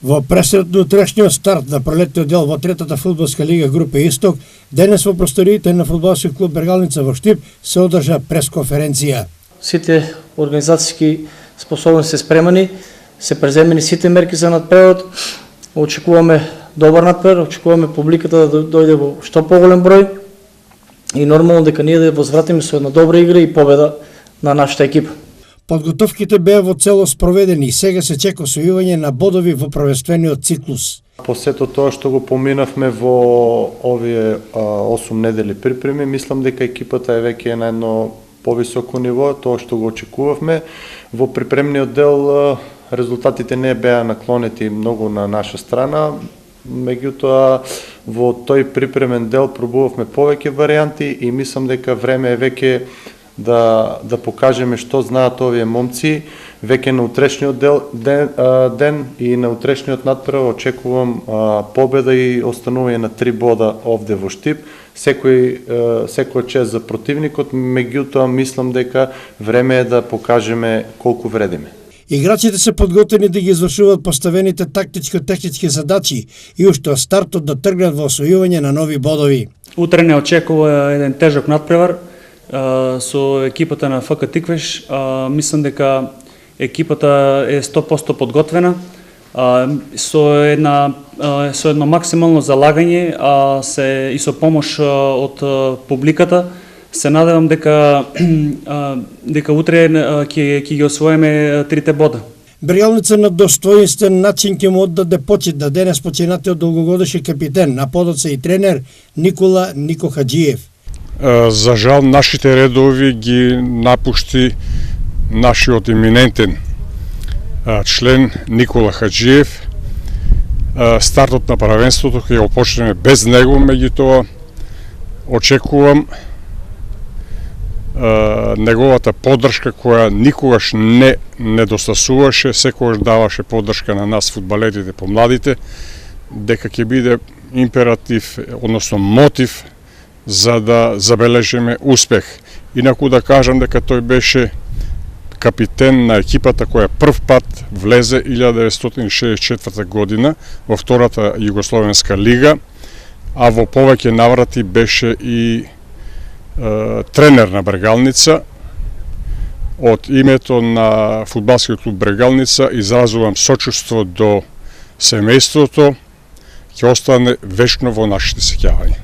Во пресред на утрешниот старт на пролетниот дел во третата фудбалска лига група Исток, денес во просториите на фудбалски клуб Бергалница во Штип се одржа пресконференција. Сите организацијски способности се спремани, се преземени сите мерки за надпревод. Очекуваме добар надпревод, очекуваме публиката да дојде во што поголем број и нормално дека ние да возвратиме со една добра игра и победа на нашата екипа. Подготовките беа во целост проведени и сега се чека освојување на бодови во првенствениот циклус. По сето тоа што го поминавме во овие 8 недели припреми, мислам дека екипата е веќе на едно повисоко ниво, тоа што го очекувавме. Во припремниот дел резултатите не беа наклонети многу на наша страна, меѓутоа во тој припремен дел пробувавме повеќе варијанти и мислам дека време е веќе да покажеме што знаат овие момци. Веќе на утрешниот ден и на утрешниот надпревод очекувам победа и останување на 3 бода овде во Штип. Секој чест за противникот, меѓутоа мислам дека време е да покажеме колку вредиме. Играчите се подготвени да ги извршуваат поставените тактичко-технички задачи и уште од стартот да тргнат во освојување на нови бодови. Утре не очекува еден тежок надпревар со екипата на ФК Тиквеш. Мислам дека екипата е 100% подготвена со едно максимално залагање и со помош од публиката. Се надевам дека утре ќе ги освоиме 3 бода. Бергалница на достоинствен начин ќе му оддаде почит на денес починатиот долгогодишен капитен, на подоцна и тренер Нико Хаджиев. За жал, нашите редови ги напушти нашиот еминентен член Никола Хаджиев. Стартот на правенството ќе го почнеме без него, меѓутоа очекувам неговата поддршка која никогаш не недостасуваше, секогаш даваше поддршка на нас фудбалерите помладите, дека ќе биде императив, односно мотив за да забележиме успех. Инаку да кажам дека тој беше капитен на екипата која прв пат влезе 1964 година во втората Југословенска лига, а во повеќе наврати беше и тренер на Бергалница. Од името на фудбалскиот клуб Бергалница изразувам сочувство до семејството, ќе остане вечно во нашите сеќавања.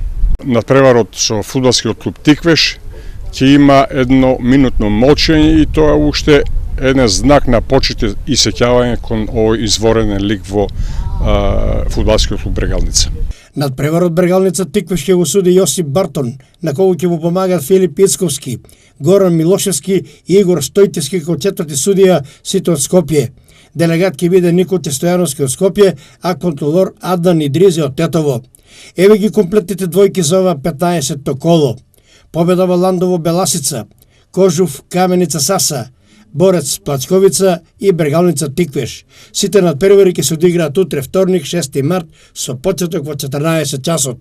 Надпреварот со фудбалскиот клуб Тиквеш ќе има едно минутно молчење и тоа уште еден знак на почит и сеќавање кон овој изворенен лик во фудбалскиот клуб Бергалница. Надпреварот Бергалница Тиквеш ќе го суди Јосип Бартон, на кого ќе му помагат Филип Ицковски, Горан Милошевски и Игор Стојтевски како четврти судија, сите од Скопје. Делегат ќе биде Никоте Стојановски од Скопје, а контролор Адан Идризи од Тетово. Еве ги комплетните двојки за ова 15-то коло. Победа во Ландово Беласица, Кожув Каменица Саса, Борец Плачковица и Бергалница Тиквеш. Сите надпревари ќе се одиграат утре вторник 6 март со почеток во 14 часот.